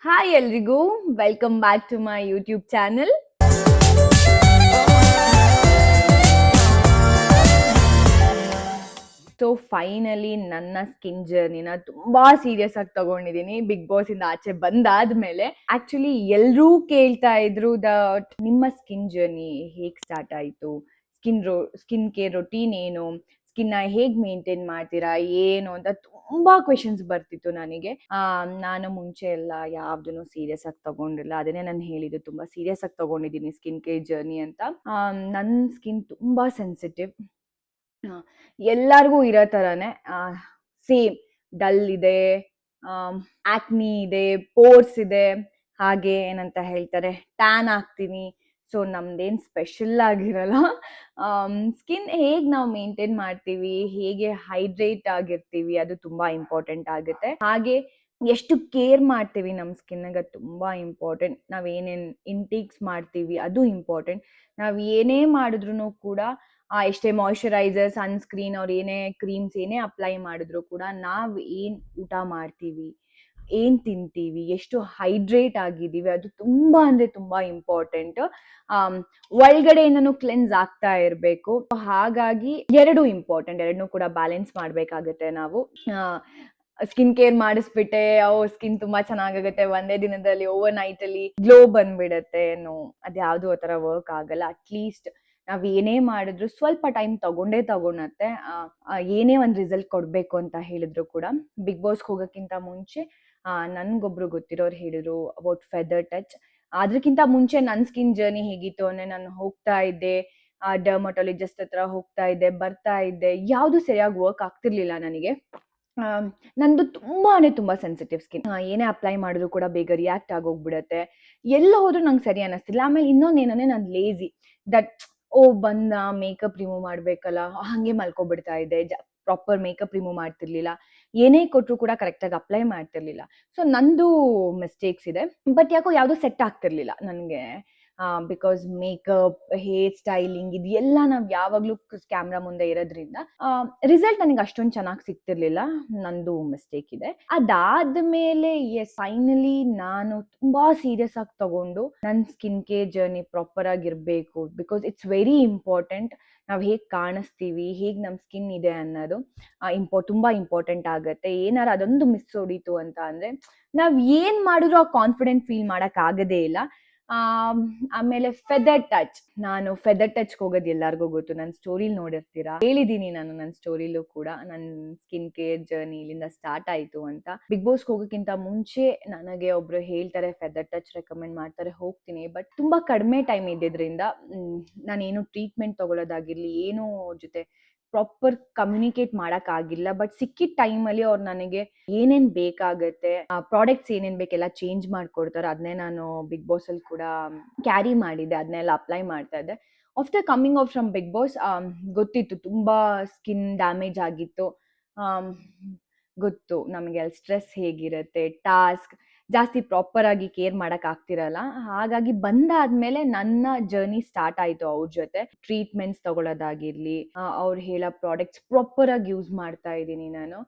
Hi ಎಲ್ರಿಗೂ, welcome back to my YouTube channel. So finally ನನ್ನ skin ಜರ್ನಿನ ತುಂಬಾ ಸೀರಿಯಸ್ ಆಗಿ ತಗೊಂಡಿದ್ದೀನಿ ಬಿಗ್ ಬಾಸ್ ಇಂದ ಆಚೆ ಬಂದಾದ್ಮೇಲೆ. ಆಕ್ಚುಲಿ ಎಲ್ರೂ ಕೇಳ್ತಾ ಇದ್ರು ದಟ್ ನಿಮ್ಮ ಸ್ಕಿನ್ ಜರ್ನಿ ಹೇಗ್ ಸ್ಟಾರ್ಟ್ ಆಯ್ತು, ಸ್ಕಿನ್ ಕೇರ್ ರೊಟೀನ್ ಏನು, ಸ್ಕಿನ್ ನ ಹೇಗ್ ಮೇಂಟೈನ್ ಮಾಡ್ತೀರಾ ಏನು ಅಂತ ತುಂಬಾ ಕ್ವೆಶನ್ಸ್ ಬರ್ತಿತ್ತು ನನಗೆ. ನಾನು ಮುಂಚೆ ಎಲ್ಲ ಯಾವ್ದನ್ನು ಸೀರಿಯಸ್ ಆಗಿ ತಗೊಂಡಿಲ್ಲ. ಅದನ್ನೇ ನಾನು ಹೇಳಿದ್ದು, ತುಂಬಾ ಸೀರಿಯಸ್ ಆಗಿ ತಗೊಂಡಿದ್ದೀನಿ ಸ್ಕಿನ್ ಕೇರ್ ಜರ್ನಿ ಅಂತ. ನನ್ನ ಸ್ಕಿನ್ ತುಂಬಾ ಸೆನ್ಸಿಟಿವ್. ಎಲ್ಲರಿಗೂ ಇರೋ ಥರನೇ ಸೇಮ್ ಡಲ್ ಇದೆ, ಆಕ್ನಿ ಇದೆ, ಪೋರ್ಸ್ ಇದೆ, ಹಾಗೆ ಏನಂತ ಹೇಳ್ತಾರೆ ಟ್ಯಾನ್ ಆಗ್ತೀನಿ. ಸೊ ನಮ್ದೇನು ಸ್ಪೆಷಲ್ ಆಗಿರಲ್ಲ. ಸ್ಕಿನ್ ಹೇಗೆ ನಾವು ಮೇಂಟೈನ್ ಮಾಡ್ತೀವಿ, ಹೇಗೆ ಹೈಡ್ರೇಟ್ ಆಗಿರ್ತೀವಿ, ಅದು ತುಂಬಾ ಇಂಪಾರ್ಟೆಂಟ್ ಆಗುತ್ತೆ. ಹಾಗೆ ಎಷ್ಟು ಕೇರ್ ಮಾಡ್ತೀವಿ ನಮ್ಮ ಸ್ಕಿನ್ಗೆ ತುಂಬಾ ಇಂಪಾರ್ಟೆಂಟ್. ನಾವ್ ಏನೇನ್ ಇಂಟೇಕ್ಸ್ ಮಾಡ್ತೀವಿ ಅದು ಇಂಪಾರ್ಟೆಂಟ್. ನಾವ್ ಏನೇ ಮಾಡಿದ್ರು ಕೂಡ ಎಷ್ಟೇ ಮಾಯಿಶ್ಚರೈಸರ್, ಸನ್ಸ್ಕ್ರೀನ್ ಅವ್ರು ಏನೇ ಕ್ರೀಮ್ಸ್ ಏನೇ ಅಪ್ಲೈ ಮಾಡಿದ್ರು ಕೂಡ ನಾವ್ ಏನ್ ಊಟ ಮಾಡ್ತೀವಿ, ಏನ್ ತಿಂತೀವಿ, ಎಷ್ಟು ಹೈಡ್ರೇಟ್ ಆಗಿದ್ದೀವಿ, ಅದು ತುಂಬಾ ಅಂದ್ರೆ ತುಂಬಾ ಇಂಪಾರ್ಟೆಂಟ್. ಒಳಗಡೆಯಿಂದನೂ ಕ್ಲೆನ್ಸ್ ಆಗ್ತಾ ಇರಬೇಕು. ಹಾಗಾಗಿ ಎರಡು ಇಂಪಾರ್ಟೆಂಟ್, ಎರಡನ್ನೂ ಕೂಡ ಬ್ಯಾಲೆನ್ಸ್ ಮಾಡ್ಬೇಕಾಗತ್ತೆ ನಾವು. ಸ್ಕಿನ್ ಕೇರ್ ಮಾಡಿಸ್ಬಿಟ್ಟೆ ಸ್ಕಿನ್ ತುಂಬಾ ಚೆನ್ನಾಗಾಗುತ್ತೆ, ಒಂದೇ ದಿನದಲ್ಲಿ ಓವರ್ ನೈಟ್ ಅಲ್ಲಿ ಗ್ಲೋ ಬಂದ್ಬಿಡತ್ತೆ, ಅದ್ಯಾವುದು ಆ ತರ ವರ್ಕ್ ಆಗಲ್ಲ. ಅಟ್ಲೀಸ್ಟ್ ನಾವ್ ಏನೇ ಮಾಡಿದ್ರು ಸ್ವಲ್ಪ ಟೈಮ್ ತಗೊಂಡತ್ತೆ. ಏನೇ ಒಂದ್ ರಿಸಲ್ಟ್ ಕೊಡ್ಬೇಕು ಅಂತ ಹೇಳಿದ್ರು ಕೂಡ. ಬಿಗ್ ಬಾಸ್ ಹೋಗಕ್ಕಿಂತ ಮುಂಚೆ ನನ್ಗೊಬ್ರು ಗೊತ್ತಿರೋರು ಹೇಳಿದ್ರು ಅಬೌಟ್ ಫೆದರ್ ಟಚ್. ಅದಕ್ಕಿಂತ ಮುಂಚೆ ನನ್ ಸ್ಕಿನ್ ಜರ್ನಿ ಹೇಗಿತ್ತು ಅಂದ್ರೆ, ನಾನು ಹೋಗ್ತಾ ಇದ್ದೆ ಡರ್ಮಟಾಲಜಿಸ್ಟ್ ಹತ್ರ, ಹೋಗ್ತಾ ಇದ್ದೆ ಬರ್ತಾ ಇದ್ದೆ, ಯಾವ್ದು ಸರಿಯಾಗಿ ವರ್ಕ್ ಆಗ್ತಿರ್ಲಿಲ್ಲ ನನಗೆ. ನಂದು ತುಂಬಾ ಅಂದ್ರೆ ತುಂಬಾ ಸೆನ್ಸಿಟಿವ್ ಸ್ಕಿನ್. ಏನೇ ಅಪ್ಲೈ ಮಾಡಿದ್ರು ಕೂಡ ಬೇಗ ರಿಯಾಕ್ಟ್ ಆಗೋಗ್ಬಿಡತ್ತೆ. ಎಲ್ಲ ಹೋದ್ರು ನಂಗೆ ಸರಿ ಅನ್ನಿಸ್ತಿಲ್ಲ. ಆಮೇಲೆ ಇನ್ನೊಂದೇನಂದ್ರೆ, ನಾನು ಲೇಜಿ. ದಟ್ ಬಂದ ಮೇಕಪ್ ರಿಮೂವ್ ಮಾಡ್ಬೇಕಲ್ಲ, ಹಂಗೆ ಮಲ್ಕೊಬಿಡ್ತಾ ಇದ್ದೆ. ಪ್ರಾಪರ್ ಮೇಕಪ್ ರಿಮೂವ್ ಮಾಡ್ತಿರ್ಲಿಲ್ಲ. ಏನೇ ಕೊಟ್ರು ಕೂಡ ಕರೆಕ್ಟಾಗಿ ಅಪ್ಲೈ ಮಾಡ್ತಿರ್ಲಿಲ್ಲ. ಸೊ ನಂದು ಮಿಸ್ಟೇಕ್ಸ್ ಇದೆ. ಬಟ್ ಯಾಕೋ ಯಾವ್ದು ಸೆಟ್ ಆಗ್ತಿರ್ಲಿಲ್ಲ ನನಗೆ. ಬಿಕಾಸ್ ಮೇಕಪ್, ಹೇರ್ ಸ್ಟೈಲಿಂಗ್ ಇದು ಎಲ್ಲ ನಾವ್ ಯಾವಾಗ್ಲೂ ಕ್ಯಾಮ್ರಾ ಮುಂದೆ ಇರೋದ್ರಿಂದ ರಿಸಲ್ಟ್ ನನಗೆ ಅಷ್ಟೊಂದು ಚೆನ್ನಾಗಿ ಸಿಗ್ತಿರ್ಲಿಲ್ಲ. ನಂದು ಮಿಸ್ಟೇಕ್ ಇದೆ. ಅದಾದ್ಮೇಲೆ ಫೈನಲಿ ನಾನು ತುಂಬಾ ಸೀರಿಯಸ್ ಆಗಿ ತಗೊಂಡು ನನ್ನ ಸ್ಕಿನ್ ಕೇರ್ ಜರ್ನಿ ಪ್ರಾಪರ್ ಆಗಿರ್ಬೇಕು. Because it's very important. ನಾವ್ ಹೇಗ್ ಕಾಣಿಸ್ತೀವಿ, ಹೇಗ್ ನಮ್ ಸ್ಕಿನ್ ಇದೆ ಅನ್ನೋದು ತುಂಬಾ ಇಂಪಾರ್ಟೆಂಟ್ ಆಗತ್ತೆ. ಏನಾರ ಅದೊಂದು ಮಿಸ್ ಹೊಡಿತು ಅಂತ ಅಂದ್ರೆ ನಾವ್ ಏನ್ ಮಾಡಿದ್ರು ಆ ಕಾನ್ಫಿಡೆಂಟ್ ಫೀಲ್ ಮಾಡಕ್ ಆಗದೇ ಇಲ್ಲ. ಆಮೇಲೆ ಫೆದರ್ ಟಚ್. ನಾನು ಫೆದರ್ ಟಚ್ ಹೋಗೋದು ಎಲ್ಲರಿಗೂ ಗೊತ್ತು, ನನ್ನ ಸ್ಟೋರಿಲಿ ನೋಡಿರ್ತೀರಾ, ಹೇಳಿದೀನಿ ನಾನು ನನ್ನ ಸ್ಟೋರಿಲೂ ಕೂಡ. ನನ್ನ ಸ್ಕಿನ್ ಕೇರ್ ಜರ್ನಿ ಇಲ್ಲಿಂದ ಸ್ಟಾರ್ಟ್ ಆಯ್ತು ಅಂತ. ಬಿಗ್ ಬಾಸ್ ಹೋಗೋಕ್ಕಿಂತ ಮುಂಚೆ ನನಗೆ ಒಬ್ರು ಹೇಳ್ತಾರೆ ಫೆದರ್ ಟಚ್ ರೆಕಮೆಂಡ್ ಮಾಡ್ತಾರೆ, ಹೋಗ್ತೀನಿ. ಬಟ್ ತುಂಬಾ ಕಡಿಮೆ ಟೈಮ್ ಇದ್ದಿದ್ರಿಂದ ನಾನೇನು ಟ್ರೀಟ್ಮೆಂಟ್ ತಗೊಳ್ಳೋದಾಗಿರ್ಲಿ, ಏನು ಜೊತೆ ಪ್ರಾಪರ್ ಕಮ್ಯುನಿಕೇಟ್ ಮಾಡಕ್ ಆಗಿಲ್ಲ. ಬಟ್ ಸಿಕ್ಕಿದ ಟೈಮಲ್ಲಿ ಅವ್ರು ನನಗೆ ಏನೇನ್ ಬೇಕಾಗತ್ತೆ, ಪ್ರಾಡಕ್ಟ್ಸ್ ಏನೇನ್ ಬೇಕೆಲ್ಲ ಚೇಂಜ್ ಮಾಡ್ಕೊಡ್ತಾರೆ. ಅದನ್ನೇ ನಾನು ಬಿಗ್ ಬಾಸ್ ಅಲ್ಲಿ ಕೂಡ ಕ್ಯಾರಿ ಮಾಡಿದ್ದೆ, ಅದನ್ನೆಲ್ಲ ಅಪ್ಲೈ ಮಾಡ್ತಾ ಇದ್ದೆ. After coming out from Bigg Boss ಗೊತ್ತಿತ್ತು ತುಂಬಾ ಸ್ಕಿನ್ ಡ್ಯಾಮೇಜ್ ಆಗಿತ್ತು. ಗೊತ್ತು ನಮಗೆ ಅಲ್ಲಿ ಸ್ಟ್ರೆಸ್ ಹೇಗಿರುತ್ತೆ, ಟಾಸ್ಕ್ ಜಾಸ್ತಿ ಪ್ರಾಪರ್ ಆಗಿ ಕೇರ್ ಮಾಡಕ್ ಆಗ್ತಿರಲ್ಲ. ಹಾಗಾಗಿ ಬಂದಾದ್ಮೇಲೆ ನನ್ನ ಜರ್ನಿ ಸ್ಟಾರ್ಟ್ ಆಯ್ತು ಅವ್ರ ಜೊತೆ. ಟ್ರೀಟ್ಮೆಂಟ್ಸ್ ತಗೊಳ್ಳೋದಾಗಿರ್ಲಿ, ಅವ್ರು ಹೇಳೋ ಪ್ರಾಡಕ್ಟ್ಸ್ ಪ್ರಾಪರ್ ಆಗಿ ಯೂಸ್ ಮಾಡ್ತಾ ಇದ್ದೀನಿ ನಾನು.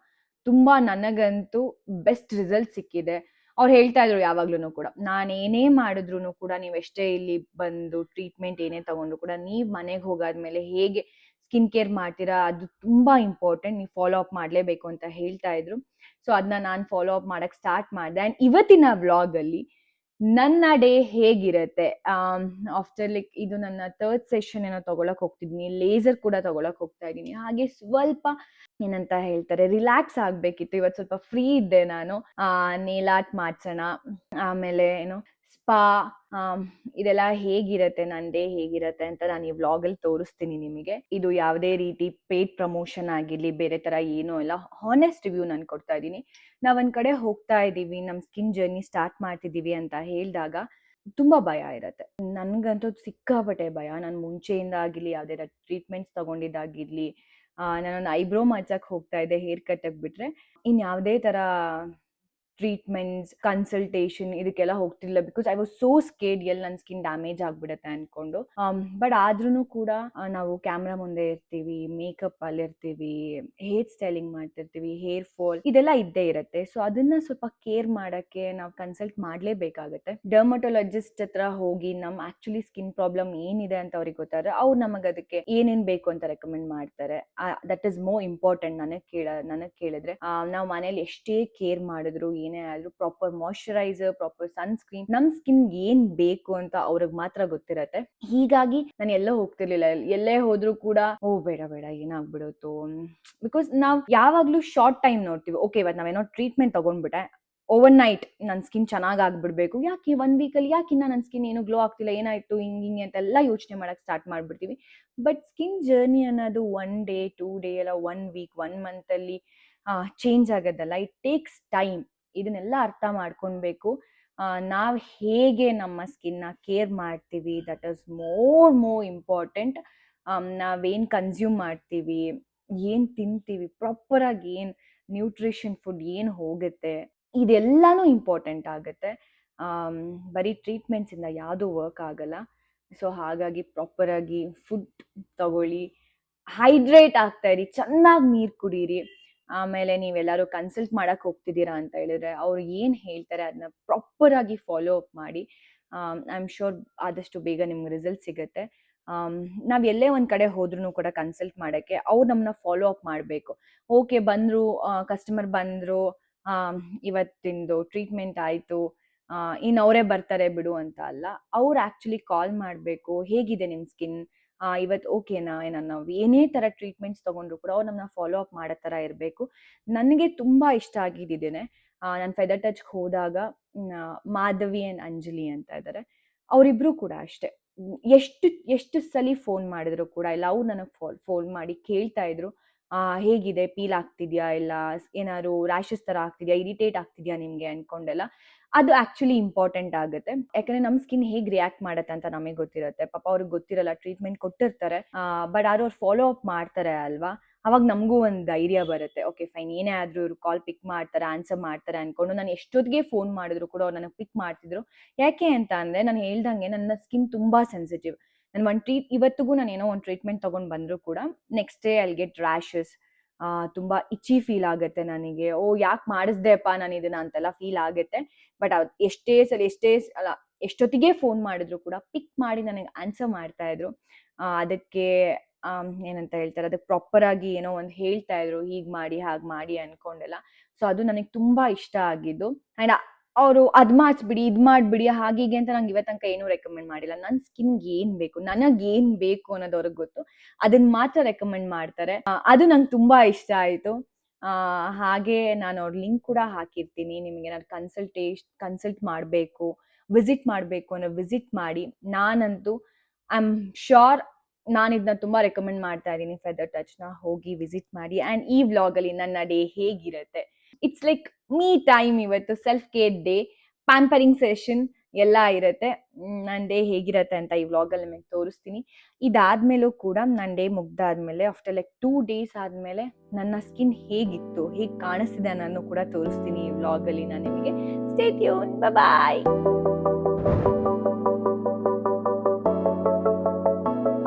ತುಂಬಾ ನನಗಂತೂ ಬೆಸ್ಟ್ ರಿಸಲ್ಟ್ ಸಿಕ್ಕಿದೆ. ಅವ್ರು ಹೇಳ್ತಾ ಇದ್ರು ಯಾವಾಗ್ಲೂ ಕೂಡ, ನಾನು ಏನೇ ಮಾಡಿದ್ರು ಕೂಡ, ನೀವು ಎಷ್ಟೇ ಇಲ್ಲಿ ಬಂದು ಟ್ರೀಟ್ಮೆಂಟ್ ಏನೇ ತಗೊಂಡ್ರು ಕೂಡ, ನೀವ್ ಮನೆಗೆ ಹೋಗಾದ್ಮೇಲೆ ಹೇಗೆ ಸ್ಕಿನ್ ಕೇರ್ ಮಾಡ್ತೀರಾ ಅದು ತುಂಬಾ ಇಂಪಾರ್ಟೆಂಟ್, ನೀವು ಫಾಲೋ ಅಪ್ ಮಾಡ್ಲೇಬೇಕು ಅಂತ ಹೇಳ್ತಾ ಇದ್ರು. ಸೊ ಅದನ್ನ ನಾನು ಫಾಲೋ ಅಪ್ ಮಾಡಕ್ ಸ್ಟಾರ್ಟ್ ಮಾಡಿದೆ. ಅಂಡ್ ಇವತ್ತಿನ ವ್ಲಾಗ್ ಅಲ್ಲಿ ನನ್ನ ಡೇ ಹೇಗಿರತ್ತೆ, ಆಫ್ಟರ್ ಲೈಕ್ ಇದು ನನ್ನ ಥರ್ಡ್ ಸೆಷನ್ ಏನೋ ತಗೊಳಕ್ ಹೋಗ್ತಿದ್ದೀನಿ, ಲೇಸರ್ ಕೂಡ ತಗೊಳಕ್ ಹೋಗ್ತಾ ಇದ್ದೀನಿ. ಹಾಗೆ ಸ್ವಲ್ಪ ಏನಂತ ಹೇಳ್ತಾರೆ ರಿಲ್ಯಾಕ್ಸ್ ಆಗ್ಬೇಕಿತ್ತು. ಇವತ್ತು ಸ್ವಲ್ಪ ಫ್ರೀ ಇದ್ದೆ ನಾನು. ನೇಲ್ ಆರ್ಟ್ ಮಾಡ್ಸೋಣ, ಆಮೇಲೆ ಏನು ಸ್ಪಾ, ಇದೆಲ್ಲ ಹೇಗಿರತ್ತೆ, ನನ್ನ ಡೇ ಹೇಗಿರತ್ತೆ ಅಂತ ನಾನು ಈ ವ್ಲಾಗ್ ಅಲ್ಲಿ ತೋರಿಸ್ತೀನಿ ನಿಮಗೆ. ಇದು ಯಾವುದೇ ರೀತಿ ಪೇಡ್ ಪ್ರಮೋಷನ್ ಆಗಿರ್ಲಿ, ಬೇರೆ ತರ ಏನೂ ಇಲ್ಲ, ಹಾನೆಸ್ಟ್ ರಿವ್ಯೂ ನಾನು ಕೊಡ್ತಾ ಇದ್ದೀನಿ. ನಾವ್ ಒಂದ್ ಕಡೆ ಹೋಗ್ತಾ ಇದೀವಿ, ನಮ್ ಸ್ಕಿನ್ ಜರ್ನಿ ಸ್ಟಾರ್ಟ್ ಮಾಡ್ತಿದೀವಿ ಅಂತ ಹೇಳಿದಾಗ ತುಂಬಾ ಭಯ ಇರತ್ತೆ. ನನ್ಗಂತೂ ಸಿಕ್ಕಾಪಟ್ಟೆ ಭಯ. ನಾನು ಮುಂಚೆಯಿಂದ ಆಗಿರ್ಲಿ, ಯಾವ್ದೇ ಟ್ರೀಟ್ಮೆಂಟ್ಸ್ ತಗೊಂಡಿದ್ದಾಗಿರ್ಲಿ, ನಾನೊಂದು ಐಬ್ರೋ ಮಾಡ್ಸಕ್ ಹೋಗ್ತಾ ಇದ್ದೆ, ಹೇರ್ ಕಟ್ ಬಿಟ್ರೆ ಇನ್ ಯಾವುದೇ ತರ ಟ್ರೀಟ್ಮೆಂಟ್ಸ್, ಕನ್ಸಲ್ಟೇಷನ್ ಇದಕ್ಕೆಲ್ಲ ಹೋಗ್ತಿರ್ಲಿಲ್ಲ. Because I was so scared ಎಲ್ಲಿ ನನ್ನ ಸ್ಕಿನ್ ಡ್ಯಾಮೇಜ್ ಆಗ್ಬಿಡುತ್ತೆ ಅನ್ಕೊಂಡು. ಬಟ್ ಆದ್ರೂ ಕೂಡ ನಾವು ಕ್ಯಾಮ್ರಾ ಮುಂದೆ ಇರ್ತೀವಿ, ಮೇಕಪ್ ಅಲ್ಲಿ ಇರ್ತೀವಿ, ಹೇರ್ ಸ್ಟೈಲಿಂಗ್ ಮಾಡ್ತಿರ್ತೀವಿ, ಹೇರ್ ಫಾಲ್ ಇದೆಲ್ಲ ಇದ್ದೇ ಇರುತ್ತೆ. ಸೊ ಅದನ್ನ ಸ್ವಲ್ಪ ಕೇರ್ ಮಾಡಕ್ಕೆ ನಾವು ಕನ್ಸಲ್ಟ್ ಮಾಡ್ಲೇಬೇಕಾಗತ್ತೆ. ಡರ್ಮಟೊಲಜಿಸ್ಟ್ ಹತ್ರ ಹೋಗಿ ನಮ್ ಆಕ್ಚುಲಿ ಸ್ಕಿನ್ ಪ್ರಾಬ್ಲಮ್ ಏನಿದೆ ಅಂತ ಅವ್ರಿಗೆ ಗೊತ್ತಾದ್ರೆ ಅವ್ರು ನಮಗೆ ಅದಕ್ಕೆ ಏನೇನ್ ಬೇಕು ಅಂತ ರೆಕಮೆಂಡ್ ಮಾಡ್ತಾರೆ. That is more important. ನನಗ್ ಕೇಳಿದ್ರೆ ನಾವು ಮನೇಲಿ ಎಷ್ಟೇ ಕೇರ್ ಮಾಡಿದ್ರು ಏನೇ ಆದ್ರೂ ಪ್ರಾಪರ್ ಮಾಯಶ್ಚರೈಸರ್, ಪ್ರಾಪರ್ ಸನ್ಸ್ಕ್ರೀನ್, ನಮ್ ಸ್ಕಿನ್ ಏನ್ ಬೇಕು ಅಂತ ಅವ್ರಿಗೆ ಮಾತ್ರ ಗೊತ್ತಿರತ್ತೆ. ಹೀಗಾಗಿ ನಾನು ಎಲ್ಲೋ ಹೋಗ್ತಿರ್ಲಿಲ್ಲ. ಎಲ್ಲೇ ಹೋದ್ರು ಕೂಡ ಓ ಬೇಡ ಬೇಡ ಏನಾಗ್ಬಿಡುತ್ತೋ, ಬಿಕಾಸ್ ನಾವ್ ಯಾವಾಗ್ಲೂ ಶಾರ್ಟ್ ಟೈಮ್ ನೋಡ್ತೀವಿ. ಓಕೆ ಇವತ್ತು ನಾವೇನೋ ಟ್ರೀಟ್ಮೆಂಟ್ ತಗೊಂಡ್ಬಿಟ್ಟೆ, ಓವರ್ ನೈಟ್ ನನ್ನ ಸ್ಕಿನ್ ಚೆನ್ನಾಗಿ ಆಗ್ಬಿಡ್ಬೇಕು, ಯಾಕೆ 1 ವೀಕಲ್ಲಿ ಯಾಕಿನ್ನ ನನ್ನ ಸ್ಕಿನ್ ಏನು ಗ್ಲೋ ಆಗ್ತಿಲ್ಲ, ಏನಾಯ್ತು ಹಿಂಗೆ ಅಂತೆಲ್ಲ ಯೋಚನೆ ಮಾಡಕ್ ಸ್ಟಾರ್ಟ್ ಮಾಡ್ಬಿಡ್ತೀವಿ. ಬಟ್ ಸ್ಕಿನ್ ಜರ್ನಿ ಅನ್ನೋದು 1 ಡೇ 2 ಡೇ ಅಲ್ಲ 1 ವೀಕ್ 1 ಮಂತ್ ಅಲ್ಲಿ ಚೇಂಜ್ ಆಗೋದಲ್ಲ. It takes time. ಇದನ್ನೆಲ್ಲ ಅರ್ಥ ಮಾಡ್ಕೊಳ್ಬೇಕು. ನಾವು ಹೇಗೆ ನಮ್ಮ ಸ್ಕಿನ್ನ ಕೇರ್ ಮಾಡ್ತೀವಿ, ದಟ್ ಇಸ್ ಮೋರ್ ಇಂಪಾರ್ಟೆಂಟ್. ನಾವೇನು ಕನ್ಸ್ಯೂಮ್ ಮಾಡ್ತೀವಿ, ಏನು ತಿಂತೀವಿ, ಪ್ರಾಪರಾಗಿ ಏನು ನ್ಯೂಟ್ರಿಷನ್ ಫುಡ್ ಏನು ಹೋಗುತ್ತೆ, ಇದೆಲ್ಲಾನು ಇಂಪಾರ್ಟೆಂಟ್ ಆಗುತ್ತೆ. ಬರೀ ಟ್ರೀಟ್ಮೆಂಟ್ಸಿಂದ ಯಾವುದೂ ವರ್ಕ್ ಆಗಲ್ಲ. ಸೊ ಹಾಗಾಗಿ ಪ್ರಾಪರಾಗಿ ಫುಡ್ ತಗೊಳ್ಳಿ, ಹೈಡ್ರೇಟ್ ಆಗ್ತಾ ಇರಿ, ಚೆನ್ನಾಗಿ ನೀರು ಕುಡೀರಿ. ಆಮೇಲೆ ನೀವೆಲ್ಲರೂ ಕನ್ಸಲ್ಟ್ ಮಾಡಕ್ಕೆ ಹೋಗ್ತಿದ್ದೀರಾ ಅಂತ ಹೇಳಿದ್ರೆ ಅವ್ರು ಏನು ಹೇಳ್ತಾರೆ ಅದನ್ನ ಪ್ರಾಪರಾಗಿ ಫಾಲೋ ಅಪ್ ಮಾಡಿ. ಐ ಆಮ್ ಶೋರ್ ಆದಷ್ಟು ಬೇಗ ನಿಮ್ಗೆ ರಿಸಲ್ಟ್ ಸಿಗುತ್ತೆ. ನಾವು ಎಲ್ಲೇ ಒಂದು ಕಡೆ ಹೋದ್ರೂ ಕೂಡ ಕನ್ಸಲ್ಟ್ ಮಾಡೋಕ್ಕೆ ಅವ್ರು ನಮ್ಮನ್ನ ಫಾಲೋ ಅಪ್ ಮಾಡಬೇಕು. ಓಕೆ ಬಂದರು, ಕಸ್ಟಮರ್ ಬಂದರು, ಇವತ್ತಿಂದು ಟ್ರೀಟ್ಮೆಂಟ್ ಆಯಿತು, ಇನ್ನು ಅವರೇ ಬರ್ತಾರೆ ಬಿಡು ಅಂತ ಅಲ್ಲ. ಅವ್ರು ಆ್ಯಕ್ಚುಲಿ ಕಾಲ್ ಮಾಡಬೇಕು, ಹೇಗಿದೆ ನಿಮ್ಮ ಸ್ಕಿನ್, ಇವತ್ತು ಓಕೆನಾ, ನಾವು ಏನೇ ಥರ ಟ್ರೀಟ್ಮೆಂಟ್ಸ್ ತೊಗೊಂಡ್ರು ಕೂಡ ಅವ್ರು ನಮ್ಮನ್ನ ಫಾಲೋ ಅಪ್ ಮಾಡೋ ಥರ ಇರಬೇಕು. ನನಗೆ ತುಂಬ ಇಷ್ಟ ಆಗಿದ್ದಿದ್ದೇನೆ, ನಾನು ಫೆದರ್ ಟಚ್ಗೆ ಹೋದಾಗ ಮಾಧವಿ ಆ್ಯಂಡ್ ಅಂಜಲಿ ಅಂತ ಇದ್ದಾರೆ. ಅವರಿಬ್ಬರು ಕೂಡ ಅಷ್ಟೇ, ಎಷ್ಟು ಸಲ ಫೋನ್ ಮಾಡಿದ್ರು ಕೂಡ ಇಲ್ಲ, ಅವ್ರು ನನಗೆ ಫೋನ್ ಮಾಡಿ ಕೇಳ್ತಾ ಇದ್ರು ಹೇಗಿದೆ, ಪೀಲ್ ಆಗ್ತಿದ್ಯಾ, ಇಲ್ಲ ಏನಾದ್ರು ರ್ಯಾಷಸ್ ಥರ ಆಗ್ತಿದ್ಯಾ, ಇರಿಟೇಟ್ ಆಗ್ತಿದ್ಯಾ ನಿಮಗೆ ಅನ್ಕೊಂಡೆಲ್ಲ. ಅದು ಆ್ಯಕ್ಚುಲಿ ಇಂಪಾರ್ಟೆಂಟ್ ಆಗುತ್ತೆ. ಯಾಕಂದರೆ ನಮ್ಮ ಸ್ಕಿನ್ ಹೇಗೆ ರಿಯಾಕ್ಟ್ ಮಾಡುತ್ತೆ ಅಂತ ನಮಗೆ ಗೊತ್ತಿರುತ್ತೆ. ಪಾಪ ಅವ್ರಿಗೆ ಗೊತ್ತಿರಲ್ಲ, ಟ್ರೀಟ್ಮೆಂಟ್ ಕೊಟ್ಟಿರ್ತಾರೆ, ಬಟ್ ಆದ್ರೂ ಅವ್ರು ಫಾಲೋ ಅಪ್ ಮಾಡ್ತಾರೆ ಅಲ್ವಾ. ಅವಾಗ ನಮಗೂ ಒಂದು ಧೈರ್ಯ ಬರುತ್ತೆ, ಓಕೆ ಫೈನ್, ಏನೇ ಆದರೂ ಇವ್ರು ಕಾಲ್ ಪಿಕ್ ಮಾಡ್ತಾರೆ, ಆನ್ಸರ್ ಮಾಡ್ತಾರೆ ಅಂದ್ಕೊಂಡು. ನಾನು ಎಷ್ಟೊತ್ತಿಗೆ ಫೋನ್ ಮಾಡಿದ್ರು ಕೂಡ ಅವ್ರು ನನಗೆ ಪಿಕ್ ಮಾಡ್ತಿದ್ರು. ಯಾಕೆ ಅಂತ ಅಂದರೆ ನಾನು ಹೇಳ್ದಂಗೆ ನನ್ನ ಸ್ಕಿನ್ ತುಂಬ ಸೆನ್ಸಿಟಿವ್. ನಾನು ಇವತ್ತಿಗೂ ನಾನು ಏನೋ ಒಂದು ಟ್ರೀಟ್ಮೆಂಟ್ ತೊಗೊಂಡು ಬಂದರೂ ಕೂಡ next day I'll get rashes, ತುಂಬ ಇಚ್ಚಿ ಫೀಲ್ ಆಗುತ್ತೆ ನನಗೆ. ಓ ಯಾಕೆ ಮಾಡಿಸ್ದೆಪ್ಪ ನಾನು ಇದನ್ನ ಅಂತೆಲ್ಲ ಫೀಲ್ ಆಗುತ್ತೆ. ಬಟ್ ಎಷ್ಟೊತ್ತಿಗೆ ಫೋನ್ ಮಾಡಿದ್ರು ಕೂಡ ಪಿಕ್ ಮಾಡಿ ನನಗೆ ಆನ್ಸರ್ ಮಾಡ್ತಾ ಇದ್ರು. ಅದಕ್ಕೆ ಏನಂತ ಹೇಳ್ತಾರೆ, ಅದಕ್ಕೆ ಪ್ರಾಪರಾಗಿ ಏನೋ ಒಂದು ಹೇಳ್ತಾ ಇದ್ರು, ಹೀಗೆ ಮಾಡಿ ಹಾಗೆ ಮಾಡಿ ಅನ್ಕೊಂಡೆಲ್ಲ. ಸೊ ಅದು ನನಗೆ ತುಂಬ ಇಷ್ಟ ಆಗಿದ್ದು. ಆ್ಯಂಡ್ ಅವರು ಅದು ಮಾಡಿಸ್ಬಿಡಿ, ಇದು ಮಾಡಿಬಿಡಿ, ಹಾಗೀಗೆ ಅಂತ ನಂಗೆ ಇವತ್ತು ತನಕ ಏನೂ ರೆಕಮೆಂಡ್ ಮಾಡಿಲ್ಲ. ನನ್ನ ಸ್ಕಿನ್ಗೆ ಏನು ಬೇಕು, ನನಗೇನು ಬೇಕು ಅನ್ನೋದು ಅವ್ರಿಗೆ ಗೊತ್ತು, ಅದನ್ನ ಮಾತ್ರ ರೆಕಮೆಂಡ್ ಮಾಡ್ತಾರೆ. ಅದು ನಂಗೆ ತುಂಬ ಇಷ್ಟ ಆಯಿತು. ಹಾಗೆ ನಾನು ಅವ್ರ ಲಿಂಕ್ ಕೂಡ ಹಾಕಿರ್ತೀನಿ. ನಿಮಗೆ ಏನಾದ್ರು ಕನ್ಸಲ್ಟ್ ಮಾಡಬೇಕು, ವಿಸಿಟ್ ಮಾಡಬೇಕು ಅನ್ನೋ ವಿಸಿಟ್ ಮಾಡಿ. ನಾನಂತೂ ಐ ಆಮ್ ಶ್ಯೋರ್ ನಾನು ಇದನ್ನ ತುಂಬ ರೆಕಮೆಂಡ್ ಮಾಡ್ತಾ ಇದ್ದೀನಿ. ಫೆದರ್ ಟಚ್ನ ಹೋಗಿ ವಿಸಿಟ್ ಮಾಡಿ. ಆ್ಯಂಡ್ ಈ ವ್ಲಾಗಲ್ಲಿ ನನ್ನ ಡೇ ಹೇಗಿರುತ್ತೆ, ಇಟ್ಸ್ ಲೈಕ್ ಮೀ ಟೈಮ್. ಇವತ್ತು self care day, pampering session ಎಲ್ಲ ಇರುತ್ತೆ. ನನ್ನ ಡೇ ಹೇಗಿರುತ್ತೆ ಅಂತ ಈ ವ್ಲಾಗಲ್ಲಿ ನಿಮಗೆ ತೋರಿಸ್ತೀನಿ. ಇದಾದ್ಮೇಲೂ ಕೂಡ ನನ್ನ ಡೇ ಮುಗ್ದಾದ್ಮೇಲೆ ಆಫ್ಟರ್ ಲೈಕ್ 2 days ಆದಮೇಲೆ ನನ್ನ ಸ್ಕಿನ್ ಹೇಗಿತ್ತು, ಹೇಗೆ ಕಾಣಿಸ್ತಿದೆ ಅನ್ನೋದು ಕೂಡ ತೋರಿಸ್ತೀನಿ ಈ ವ್ಲಾಗಲ್ಲಿ ನಾನು ನಿಮಗೆ. ಸ್ಟೇ ಟ್ಯೂನ್, ಬಾಯ್.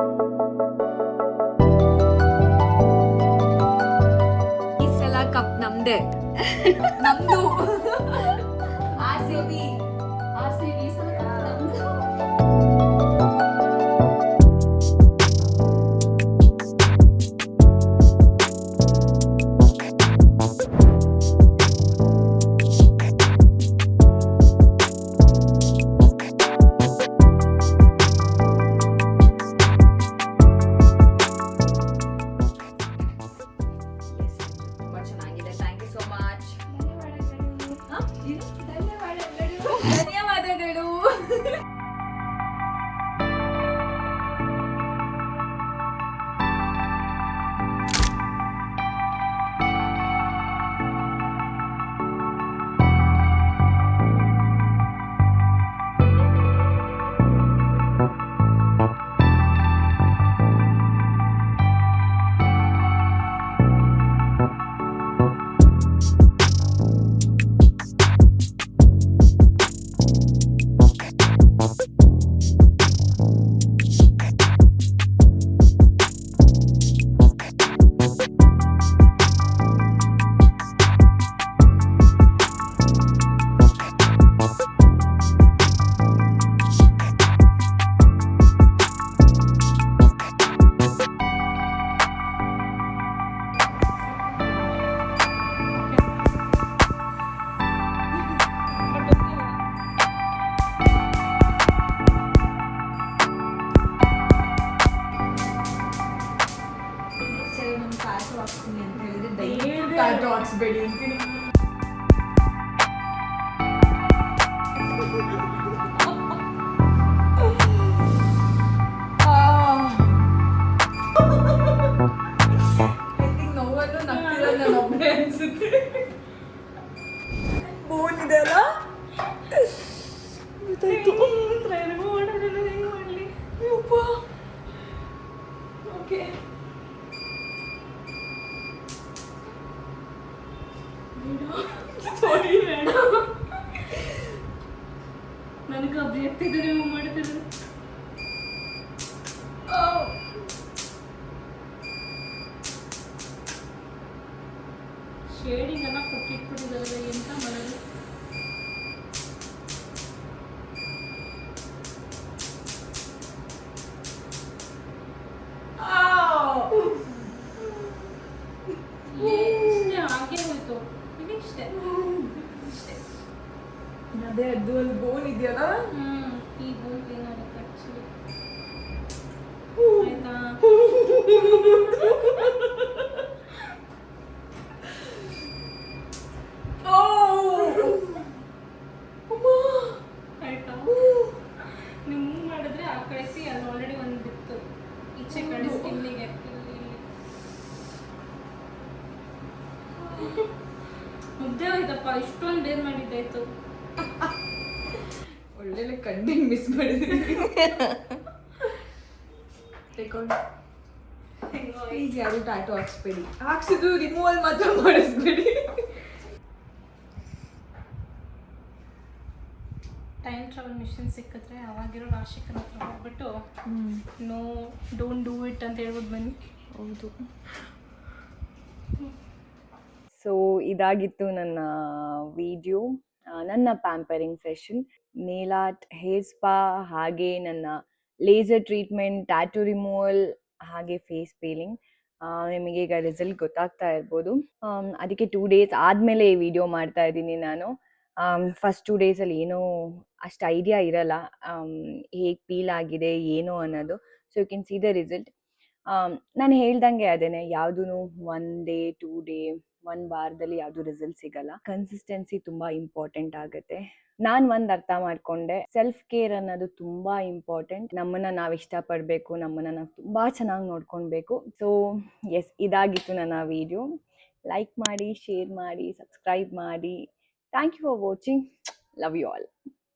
ಈ ಸಲ ಕಪ್ ನಮ್ದೆ. ನಮ್ದು RCB ಈ ಸಲ ಕಪ್ ನಮ್ದು. ಮಾಡಿಸ್ಬೇಡಿ ಅಂತೀನಿ. ನೋವನ್ನು ನಗ್ತಿರೋದು ನಾನು ಒಬ್ಬನೇ ಅನ್ಸುತ್ತೆ. ಬೋನ್ ಇದೆ ಅಲ್ಲ, ಗೊತ್ತಾಯ್ತು. ಹೆಂಗೆ ಮಾಡಲಿ ಯಪ್ಪ. ಓಕೆ, ಸಾರಿ ಬೇಡ, ನನಗೆ ಅಭಿವ್ಯಕ್ತಿದೆ ನೀವು ಮಾಡ್ತಿರೋದು. ಶೇಡಿಂಗ್ ಎಲ್ಲ ಕೊಟ್ಟಿಟ್ಬಿಟ್ಟಿದ್ದಾರೆ, ಎಂತ ಮಾಡೋದು. ಹಾಗೆ ಹೋಯ್ತು ಇದಿಷ್ಟೇ. ಅದೇ ಅದು ಒಂದು ಬೋನ್ ಇದೆಯಲ್ಲ, ಈ ಬೋನ್ ಕ್ಲೀನ್ ಆಗುತ್ತೆ ಆಕ್ಚುಲಿ. ಆಯ್ತಾ? ಆಯ್ತಾ? ನೀವು ಮೂವ್ ಮಾಡಿದ್ರೆ ಆ ಕಳಿಸಿ, ಅದು ಆಲ್ರೆಡಿ ಒಂದು ಬಿತ್ತು ಈಚೆ ಕಡೆ ಸ್ಕಿನ್ನಿಗೆ. ಮುದ್ದೆ ಹೋಯ್ತಪ್ಪ, ಇಷ್ಟೊಂದು ಬೇರ್ ಮಾಡಿದ್ದಾಯ್ತು. ಒಳ್ಳೆ ಕಂಟೆಂಟ್ ಮಿಸ್ ಮಾಡಿದ್ರಿ. ಪ್ಲೀಸ್ ಯಾರು ಟ್ಯಾಟು ಹಾಕ್ಸ್ಬೇಡಿ, ಹಾಕ್ಸಿದ್ರು ರಿಮೂವಲ್ ಮಾತ್ರ ಮಾಡಿಸ್ಬೇಡಿ. ಟೈಮ್ ಟ್ರಾವೆಲ್ ಮಿಷನ್ ಸಿಕ್ಕಿದ್ರೆ ಅವಾಗಿರೋ ರಾಶಿಕನ ಹತ್ರ ಹೋಗ್ಬಿಟ್ಟು ನೋ ಡೋಂಟ್ ಡೂ ಇಟ್ ಅಂತ ಹೇಳ್ಬಿಟ್ಟು ಬನ್ನಿ. ಹೌದು. ಸೊ ಇದಾಗಿತ್ತು ನನ್ನ ವಿಡಿಯೋ, ನನ್ನ pampering session, nail art, hair spa, ಹಾಗೆ ನನ್ನ ಲೇಸರ್ ಟ್ರೀಟ್ಮೆಂಟ್, ಟ್ಯಾಟೂ ರಿಮೂವಲ್, ಹಾಗೆ ಫೇಸ್ ಪೀಲಿಂಗ್. ನಿಮಗೆ ಈಗ ರಿಸಲ್ಟ್ ಗೊತ್ತಾಗ್ತಾ ಇರ್ಬೋದು. ಅದಕ್ಕೆ 2 days ಆದಮೇಲೆ ಈ ವಿಡಿಯೋ ಮಾಡ್ತಾ ಇದ್ದೀನಿ ನಾನು. ಫಸ್ಟ್ 2 daysಲ್ಲಿ ಏನೂ ಅಷ್ಟು ಐಡಿಯಾ ಇರಲ್ಲ ಹೇಗೆ ಫೀಲ್ ಆಗಿದೆ ಏನು ಅನ್ನೋದು. So you can see the result. ನಾನು ಹೇಳ್ದಂಗೆ ಅದೇನೆ, ಯಾವುದೂ 1 day 2 day 1 ವಾರದಲ್ಲಿ ಯಾವುದು ರಿಸಲ್ಟ್ ಸಿಗಲ್ಲ. ಕನ್ಸಿಸ್ಟೆನ್ಸಿ ತುಂಬಾ ಇಂಪಾರ್ಟೆಂಟ್ ಆಗುತ್ತೆ. ನಾನು ಒಂದು ಅರ್ಥ ಮಾಡ್ಕೊಂಡೆ, ಸೆಲ್ಫ್ ಕೇರ್ ಅನ್ನೋದು ತುಂಬಾ ಇಂಪಾರ್ಟೆಂಟ್. ನಮ್ಮನ್ನ ನಾವು ಇಷ್ಟಪಡಬೇಕು, ನಮ್ಮನ್ನ ನಾವು ತುಂಬಾ ಚೆನ್ನಾಗಿ ನೋಡ್ಕೊಳ್ಬೇಕು. ಸೊ ಎಸ್, ಇದಾಗಿತ್ತು ನನ್ನ ವಿಡಿಯೋ. ಲೈಕ್ ಮಾಡಿ, ಶೇರ್ ಮಾಡಿ, ಸಬ್ಸ್ಕ್ರೈಬ್ ಮಾಡಿ. Thank you for watching. Love you all.